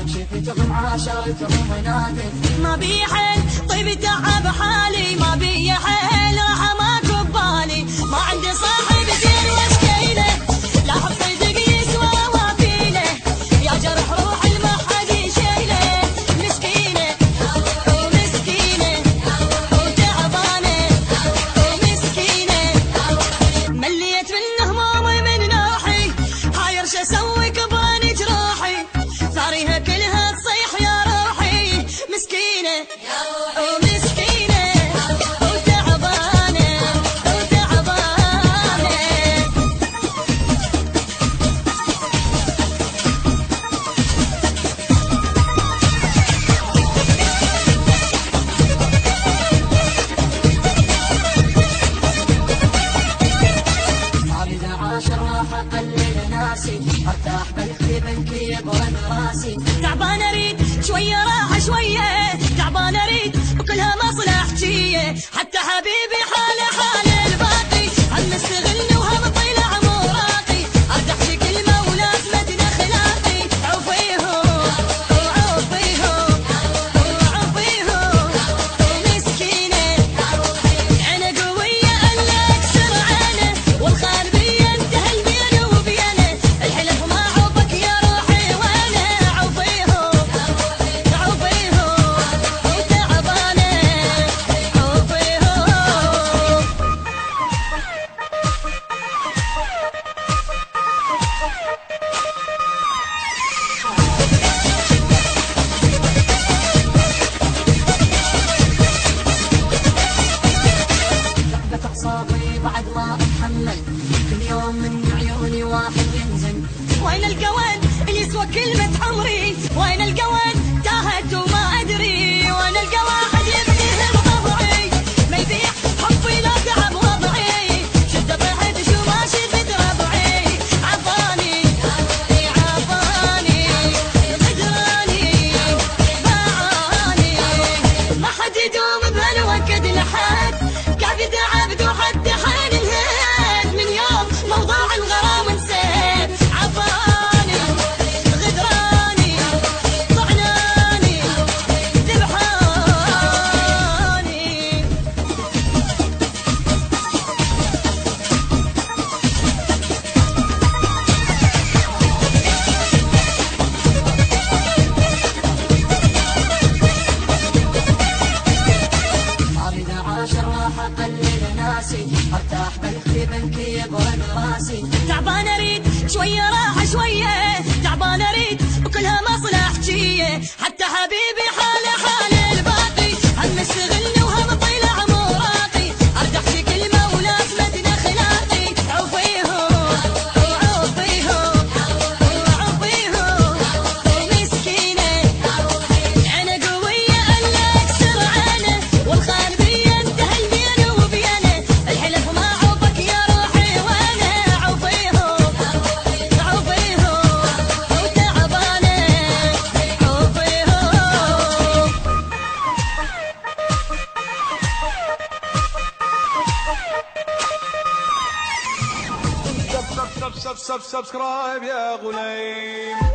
شفتهم عاشرتهم ونادت ما بي حيل طيب تعب حالي ما بي حيل راح ما ببالي ما عندي صاحب زين واشكيله لا حب صدق يسوى وافيله يا جرح روح المحد يشيله مسكينه ومسكينه وتعبانه ومسكينه مليت من همومي من نوحي حاير شو اسوي كبراني جروحي ثاريها كلها تصيح يا روحي مسكينه ومسكينه وتعبانه وتعبانه عابد عاشر راح اقلل ناسي ارتاح بلخي بنكي يبرد راسي تعبان اريد شويه راحه شويه تعبان اريد وكلها مصلحتيه حتى حبيبي حاله حال الباقي هم مستغلني وهم طلع موراقي ارجع في كلمه ولازمتنا خلاقي عوفيهم وعوفيهم وعوفيهم ومسكينه انا قويه الا اكسر عينه والخال بي انتهى بيني وبينه الحلف ما عوفك يا روحي وانا عوفيهم عوفيهم وتعبانه عوفيهم تعبت اعصابي بعد ما اتحمل كل يوم من عيوني واحد ينزل وين القوان اللي يسوى كلمة عمري وين القوان تاهت وما أدري وين القواحد يبنيه بطبعي ما يبيع حبي لا تعب وضعي شد طحت شو ما شفت ربعي عفاني عفاني غدراني باعاني ما حد يدوم بهالوقت لحد قاعد تعبت وحتى حان الهد من يوم موضوع الغرام نسيت عفاني غدراني طعناني ذبحاني عابد عاشر راح اقلل ناسي ارتاح بلخي بنكي يبرد راسي تعبان اريد شويه راحه شويه تعبان اريد وكلها مصلحتيه حتى حبيبي حاله حال الباقي هم مستغلني وهم طلع موراقي ارجع في كلمه ولازمتنا خلاقي عوفيهم وعوفيهم وعوفيهم ومسكينه انا قويه الا اكسر عينه والخال بي انتهى بيني وبينه الحلف ما عوفك يا روحي وانا عوفيهم عوفيهم وتعبانه عوفيهم subscribe يا غليم.